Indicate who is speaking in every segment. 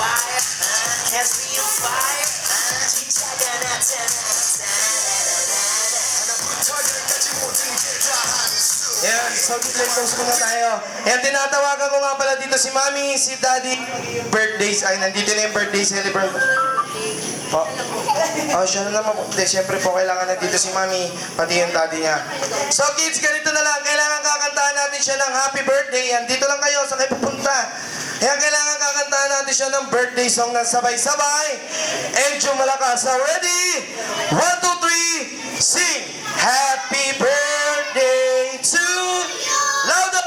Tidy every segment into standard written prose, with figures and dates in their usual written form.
Speaker 1: fire, has me on fire. 진짜가
Speaker 2: Yan, so congratulations muna tayo. Yan, tinatawagan ko nga pala dito si Mami, si Daddy. Birthdays, ay nandito na yung birthday celebrant. Po. Oh, siya na naman po. Hindi, siyempre po kailangan nandito si Mami, pati yung daddy niya. So kids, ganito na lang. Kailangan kakantahan natin siya ng happy birthday. Yan, dito lang kayo, sa kayo pupunta. Kaya kailangan kakantahan natin siya ng birthday song na sabay-sabay. Medyo malakas. So ready? 1, 2, 3, sing! Happy birthday to louder!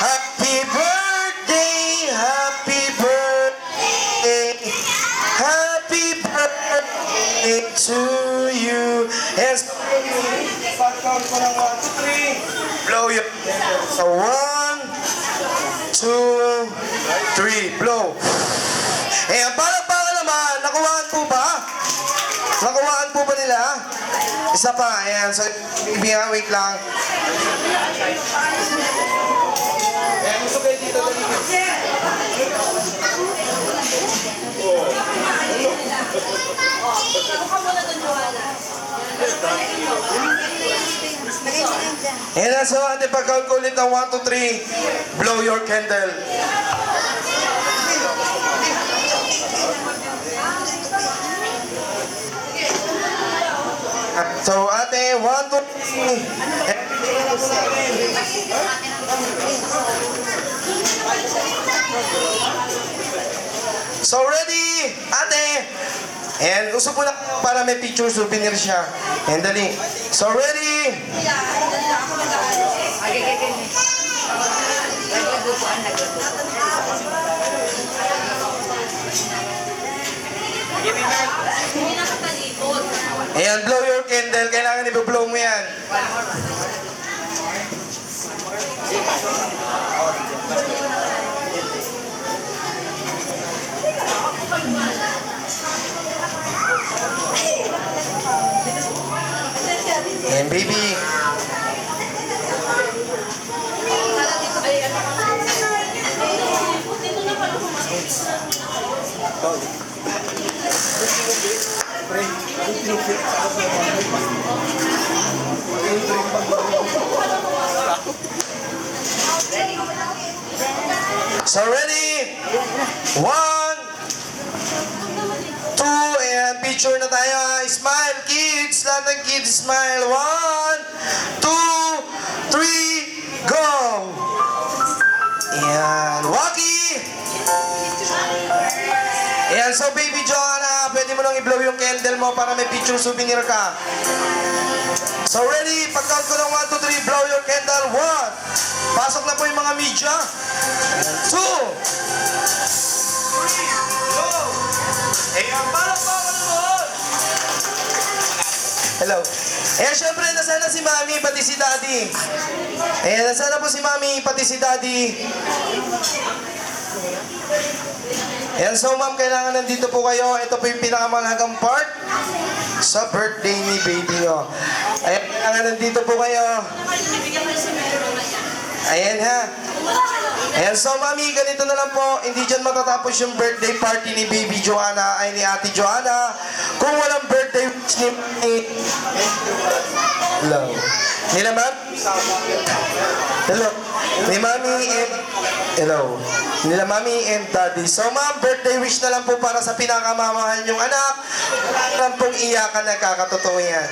Speaker 2: Happy birthday, happy birthday, happy birthday to you. Yes. Pag-count ko ng 1, 2, 3. Blow your candle. So 1, 2, 3. Blow. Ayan, palakpakan naman. Nakuhaan po ba? Nakuhaan po ba nila? Isa pa. Ayan. So, ibigyan, wait lang. Ayan, gusto kayo dito. Ayan na, so ate, pag-count ko ulit ng 1, 2, 3. Blow your candle. So ate, 1, 2, 3. So ready, ate. And gusto ko lang para may picture souvenir siya. And dali. So ready. Ayan, blow your candle. Kailangan i-blow mo yan. Ayan, baby. So ready? 1, 2, and picture na tayo. Smile, kids. Lahat ng kids, smile. 1, 2, 3, go! Ayan. Waki! Ayan, so baby Joanna, pwede mo nang i-blow yung candle mo para may picture souvenir ka. So ready? Pag-count ko ng 1, 2, 3, blow your candle. 1. Pasok na po yung mga media. 2. 3. Go! Ayan, palakpakan naman! Hello. Ayan, syempre, nasana si Mami, pati si Daddy. Ayan, nasana po si Mami, pati si Daddy. Ayan, so ma'am, kailangan nandito po kayo. Ito po yung pinakamalagang part sa birthday ni baby nyo. Ayan, kailangan nandito po kayo. Ayan ha. Ayan, so mami, ganito na lang po. Hindi dyan matatapos yung birthday party ni baby Joanna, ay ni ate Joanna. Kung walang birthday wish ni Mami. Hello. Nila ma'am? Hello. Ni Mami and... Hello. Nila Mami and Daddy. So ma'am, birthday wish na lang po para sa pinakamamahal niyong anak. Wala lang pong iyakan, nagkakatotoo yan.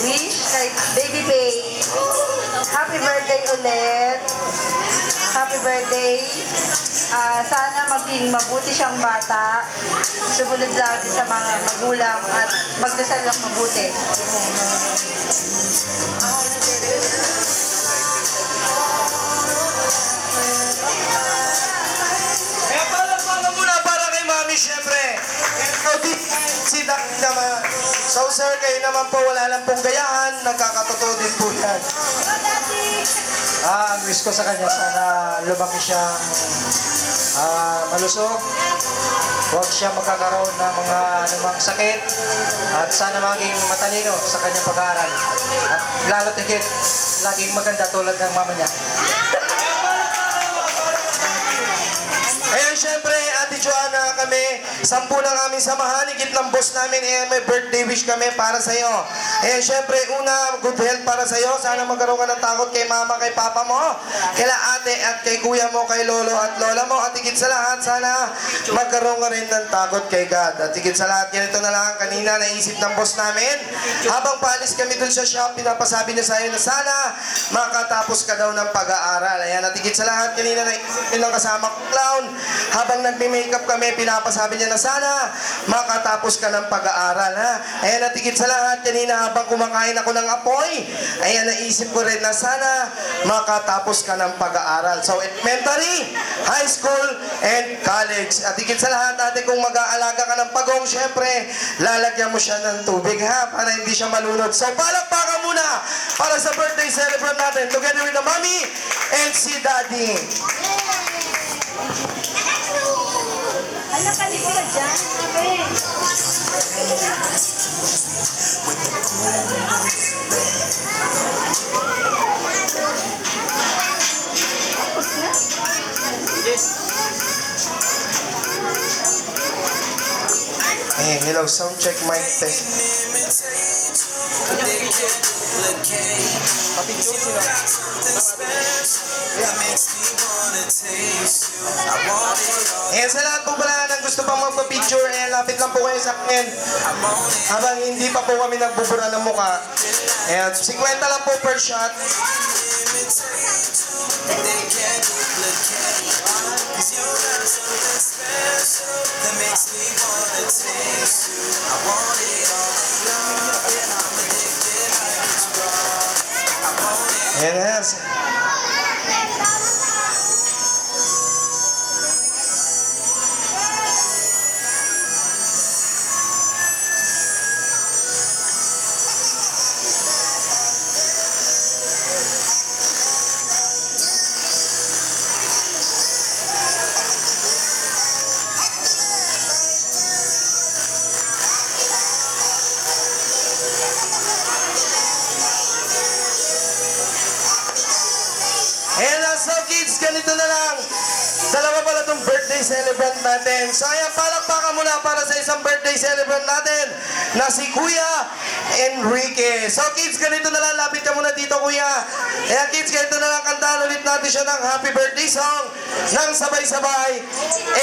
Speaker 3: Wish kay Baby Bay. Happy birthday ulit. Happy birthday. Sana maging mabuti siyang bata. Sumunod lagi sa mga magulang at magdasal lang mabuti.
Speaker 2: Kaya palakpakan muna para kay Mami, syempre. Si Daddy naman. So sir, kayo naman po, wala lang pong gayahan. Nagkakatotoo din po yan.
Speaker 4: Ang wish ko sa kanya, sana lumaki siyang malusog, huwag siya magkakaroon ng mga anumang sakit at sana maging matalino sa kanyang pag-aaral. At lalo tigit, laging maganda tulad ng mama niya.
Speaker 2: Ayan, syempre, Ate Joanna, kami, 10 ng aming samahan, higit ng boss namin, may birthday wish kami para sa'yo. Ayan, syempre, una, good health para sa'yo. Sana magkaroon ka ng takot kay mama, kay papa mo, kay ate, at kay kuya mo, kay lolo at lola mo. At higit sa lahat, sana magkaroon ka rin ng takot kay God. At higit sa lahat, ganito na lang, kanina naisip ng boss namin, habang paalis kami dun sa shop, pinapasabi niya sa'yo na sana makatapos ka daw ng pag-aaral. Ayan, at higit sa lahat, kanina naisip ng kasama kong clown, habang nagme-makeup kami, pinapasabi niya na sana makatapos ka ng pag-aaral, ha? Ayan, at higit sa lahat, kanina habang kumakain ako ng apoy, ayan, naisip ko rin na sana makatapos ka ng pag-aaral. So, elementary, high school, and college. At higit sa lahat, ate, kung mag-aalaga ka ng pagong, syempre, lalagyan mo siya ng tubig, ha? Para hindi siya malunod. So, palakpakan muna para sa birthday celebrant natin together with the mommy and si daddy.
Speaker 3: Anak, kaliko ka dyan.
Speaker 2: Hey, hello, sound check, mic test. Papicture sila. Ayan, sa lahat po pala ng gusto pang magpa-picture, ayan, lapit lang po kayo sa akin. Habang hindi pa po kami nagbubura ng mukha. Ayan, 50 lang po per shot. Ayan, ayan. Ayan lang, so kids, ganito na lang. Dalawa pala itong birthday celebrant natin. So ayan, palakpakan muna para sa isang birthday celebrant natin na si Kuya Enrique. So kids, ganito na lang. Lapit ka muna dito, Kuya. Ayan kids, ganito na lang. Kantahan ulit natin siya ng happy birthday song ng sabay-sabay.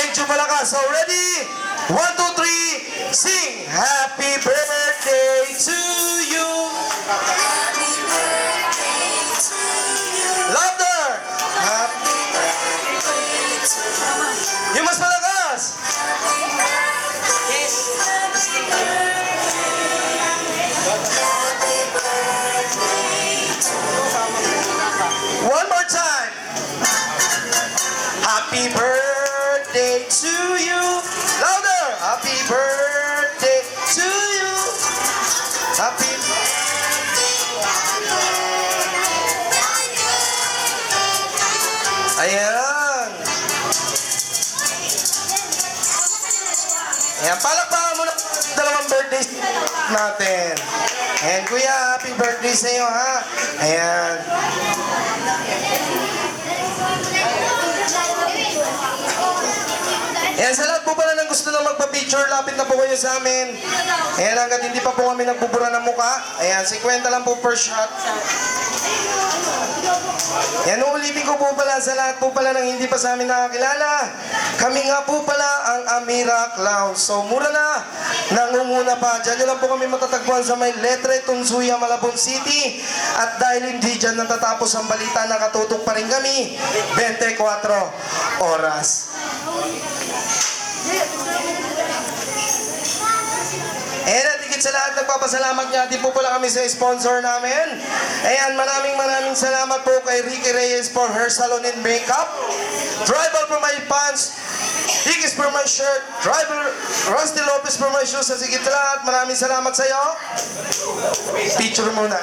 Speaker 2: Enjo Malakas. So ready? 1, 2, 3, sing! Happy birthday to you! Louder! Happy yung mas malakas! One more time! Happy birthday to you! Louder! Happy birthday to you! Happy Ayan! Ayan, palakpakan mo na dalawang birthdays natin. Ayan, Kuya, happy birthday sa iyo, ha? Ayan. Ayan, sa lahat po pala ng gusto na magpa-picture, lapit na po kayo sa amin. Ayan, hanggat hindi pa po kami nagbubura ng muka. Ayan, 50 lang po per shot. Yan, uulitin ko po pala sa lahat po pala ng hindi pa sa amin nakakilala. Kami nga po pala ang Amira Clowns. So, mura na, nangunguna pa. Diyan nyo lang po kami matatagpuan sa may Letre, Tunsuya, Malabon City. At dahil hindi dyan natatapos ang balita, nakatutok pa rin kami 24 oras. At higit sa lahat, nagpapasalamat niya din po pala kami sa sponsor namin. Ayan, maraming salamat po kay Ricky Reyes for her salon and makeup. Tribal for my pants. Higis for my shirt. Driver Rusty Lopez for my shoes. Sa higit sa lahat, maraming salamat sa iyo. Picture muna.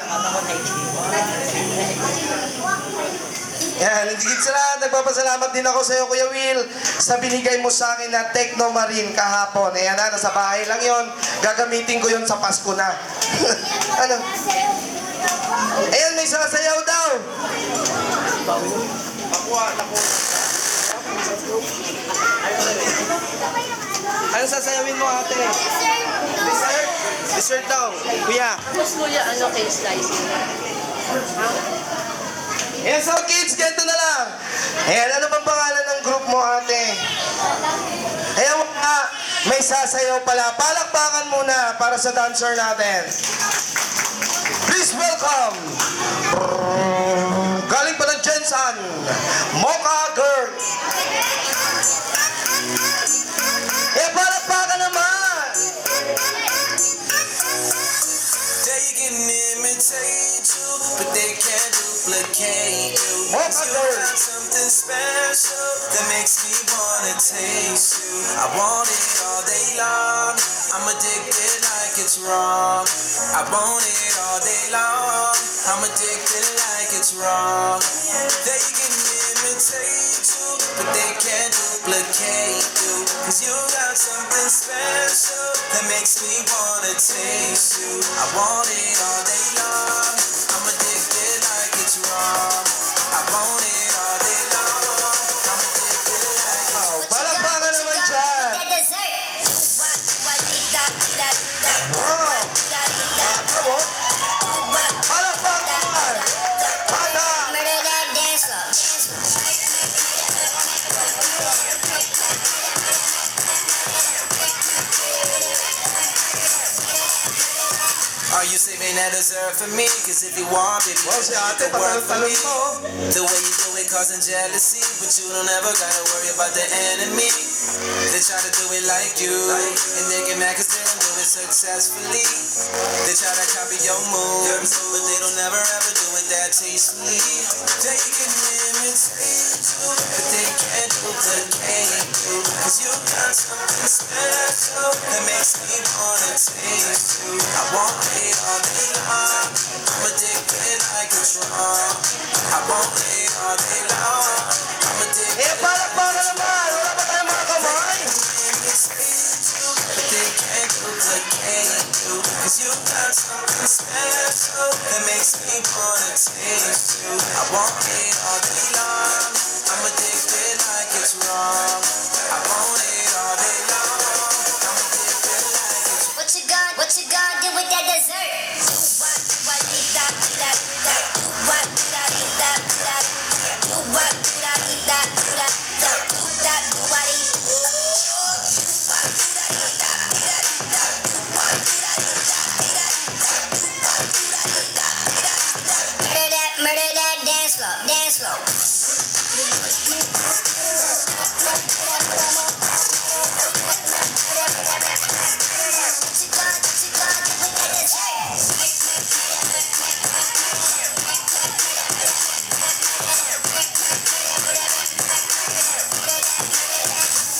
Speaker 2: Yan, higit sa lahat, nagpapasalamat din ako sa iyo, Kuya Will, sa binigay mo sa akin na Techno Marine kahapon. Ayan na, nasa bahay lang yon. Gagamitin ko yon sa Pasko na. Ano? Ayan, may sasayaw daw. Ano sasayawin mo, ate? Dessert? Dessert daw. Kuya.
Speaker 5: Tapos kuya, ano cake slicing?
Speaker 2: Ayan, so kids, ganito na lang. Ayan, ano bang pangalan ng group mo, ate? Ayan, may sasayaw pala. Palakpakan muna para sa dancer natin. Please welcome. Galing pa ng Jensen, Mocha Girl. Eh, palakpakan naman.
Speaker 1: They can imitate you, but they can't duplicate you.
Speaker 2: Mocha
Speaker 1: You
Speaker 2: Girl.
Speaker 1: got something special that makes me wanna taste you. I want it all day long. I'm addicted like it's wrong. I want it all day long. I'm addicted like it's wrong. They can imitate you, but they can't duplicate you. Cause you got something special that makes me wanna taste you. I want it all day long. I'm addicted like it's wrong. I want it all day long. I'm addicted like it's wrong.
Speaker 2: Palakpakan naman dyan. Wow. Bravo. Palakpakan naman. Pata.
Speaker 1: Are you saving that dessert for me? Cause if you want, baby,
Speaker 2: Wow, si ate,
Speaker 1: it work for
Speaker 2: patalon-talon
Speaker 1: me.
Speaker 2: mo.
Speaker 1: The way you do it causing jealousy, but you don't ever gotta worry about the enemy. They try to do it like you, and they get mad cause they don't do it successfully. They try to copy your moves, but they don't ever ever do it that tastefully. They can imitate you, but they can't duplicate you. Cause you got something special that makes me wanna taste you. I want it all day long. I'm addicted like it's wrong. I want it all day long. I'm addicted.
Speaker 2: Eh, palakpakan naman. Wala pa tayong mga kamay.
Speaker 1: But they can't duplicate you. Cause you got something special that makes me wanna taste you. I want it all day long. I'm addicted like it's wrong. I want it all day long. I'm addicted like it's
Speaker 6: What you gonna do with that dessert? Murder that dance floor, dance floor. What you gonna do with that dessert?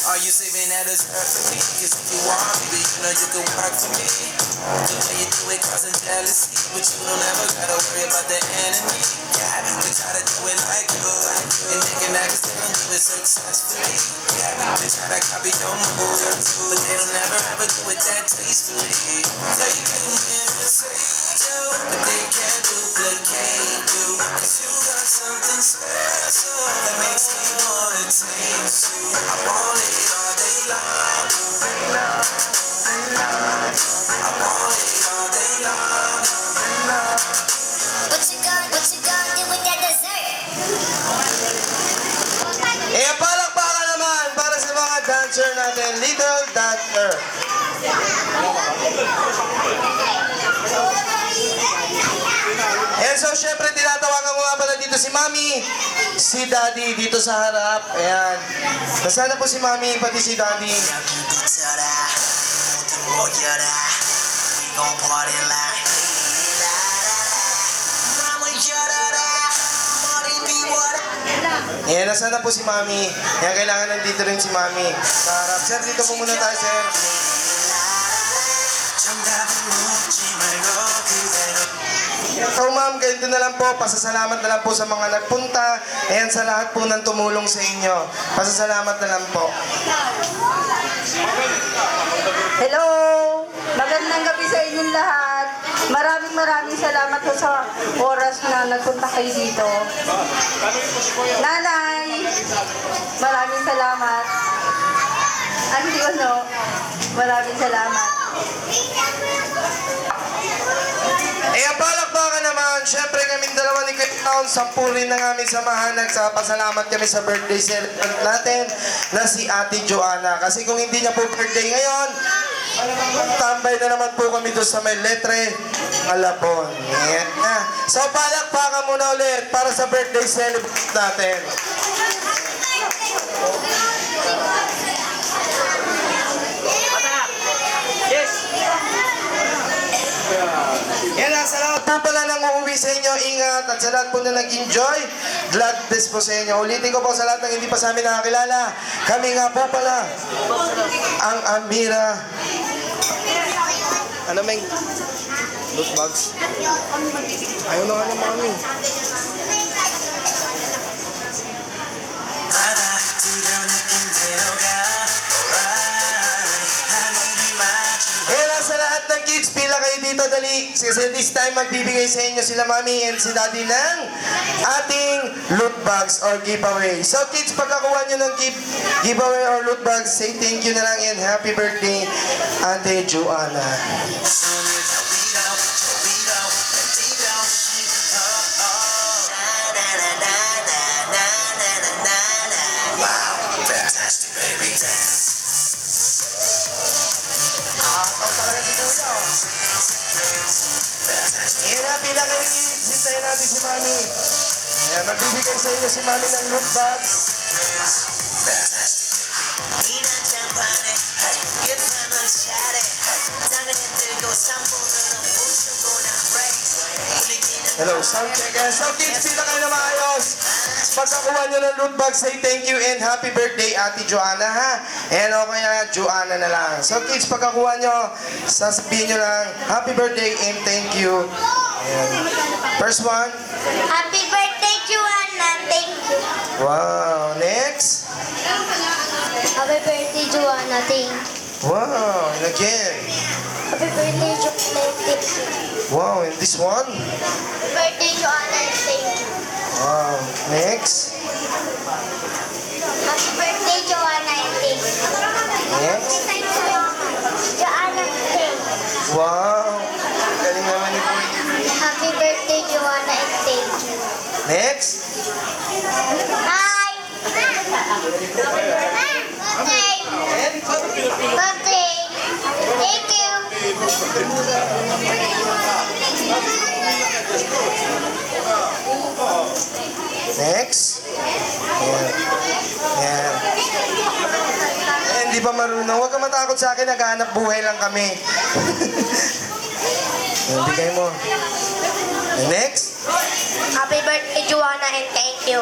Speaker 1: Are you saving that dessert for me? Cause if you want, baby, you know you can work for me. The way you do it causing jealousy, but you don't ever gotta worry about the enemy. Yeah, they try to do it like you, and they can act as they don't do it successfully. Yeah, they try to copy your moves, but they don't ever ever do it that tastefully. They can imitate you, but they can't duplicate you. Cause you got something special that makes me wanna taste you. I want it all day long. I want it all day long.
Speaker 6: What you gonna do with that dessert?
Speaker 2: Eh, palakpakan naman para sa mga dancer natin. Little dancer. And so, syempre, tinatawagan ko nga pala dito si Mami, si Daddy dito sa harap. Ayan. Nasaan na po si Mami, pati si Daddy.
Speaker 1: 모여라 We gon' party like Mama 열어라 머리 비워라
Speaker 2: Ayan, nasaan na po si Mami. Ayan, kailangan nandito rin si Mami. Sa harap. Sir, dito po muna tayo, sir.
Speaker 1: 정답은 묻지 말고 그대로
Speaker 2: So, ma'am, ganito na lang po, pasasalamat na lang po sa mga nagpunta, and sa lahat po ng tumulong sa inyo. Pasasalamat na lang po.
Speaker 3: Hello! Magandang gabi sa inyong lahat. Maraming salamat po sa oras na nagpunta kayo dito. Nanay! Maraming salamat. Maraming salamat.
Speaker 2: Ang palakpakan naman, syempre kaming dalawa ni Kuya Taon, 10 rin ng aming samahan. Nagpasalamat kami sa birthday celebrant natin na si Ate Joanna. Kasi kung hindi niya po birthday ngayon, tambay na naman po kami doon sa may Letre, Alapon. Yan na. So palakpakan muna ulit para sa birthday celebrant natin. Yan na, sa lahat po pala nang uuwi sa inyo, ingat. At sa lahat po na nag-enjoy, glad bless po sa inyo. Ulitin ko po sa lahat ng hindi pa sa amin nakakilala. Kami nga po pala, ang Amira. Ano, Meng? Loot bags? Ayaw na nga ng mami. Sa lahat ng kids, pila kayo dito, dali. Kasi this time, magbibigay sa inyo sila mami and si daddy ng ating loot bags or giveaway. So kids, pagkakuha nyo ng giveaway or loot bags, say thank you na lang and happy birthday, Ate Joanna.
Speaker 1: Wow, fantastic, baby.
Speaker 2: Yan, pila kayo kids. Hintayin natin si mami. Yan, magbibigay sa inyo si mami ng loot bags. Hello, sound check. So kids, pila kayo na maayos. Pagkakuha nyo ng loot bag, say thank you and happy birthday, Ate Joanna, ha? And o kaya, Joanna na lang. So kids, pagkakuha nyo, sasabihin nyo lang, happy birthday and thank you. Ayan. First one.
Speaker 6: Happy birthday, Joanna. Thank you.
Speaker 2: Wow. Next.
Speaker 6: Happy birthday, Joanna. Thank you.
Speaker 2: Wow. And again.
Speaker 6: Happy birthday, Joanna. Thank you.
Speaker 2: Wow. And this one.
Speaker 6: Happy birthday, Joanna. Thank you.
Speaker 2: Wow. Next.
Speaker 6: Happy birthday, Joanna. Thank you.
Speaker 2: Next.
Speaker 6: Joanna. Thank you.
Speaker 2: Wow. Galing naman ni Boy.
Speaker 6: Happy birthday, Joanna. Thank you.
Speaker 2: Next.
Speaker 6: Hi. Birthday. Birthday. Thank you.
Speaker 2: Next. Ayan. Ayan. Eh, hindi pa marunong. Huwag ka matakot sa akin. Naghahanap buhay lang kami. Ayan, bigay mo. Next.
Speaker 6: Happy birthday, Joanna, and thank you.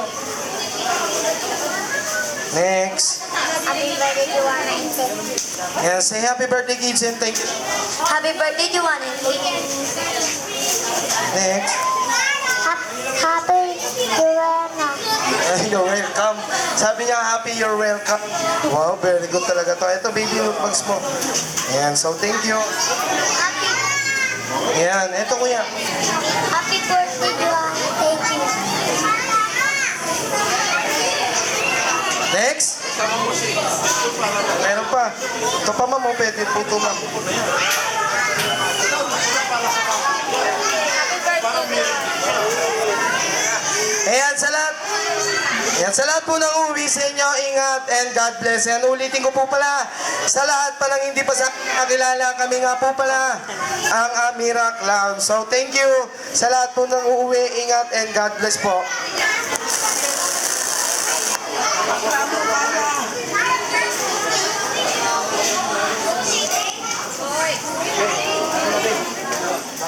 Speaker 2: Next.
Speaker 6: Happy birthday, Joanna, and thank you.
Speaker 2: Ayan, say happy birthday kids and thank you.
Speaker 6: Happy birthday, Joanna, and thank you.
Speaker 2: Next.
Speaker 6: Happy Joanna.
Speaker 2: You're welcome. Sabi niya, happy you're welcome. Wow, very good talaga to. Ito, baby loot bags mo. Ayan, so thank you.
Speaker 6: Happy,
Speaker 2: Ayan, ito kuya.
Speaker 6: happy birthday, Joanna. Thank you.
Speaker 2: Next. Meron pa. Ito pa ma'am, pwede po ito ma'am. Ayan, sa lahat po ng uwi sa inyo, ingat and God bless. And ulitin ko po pala, sa lahat pa lang hindi pa sa nakilala, kami nga po pala ang Amira Clown. So thank you sa lahat po ng uuwi, ingat and God bless po.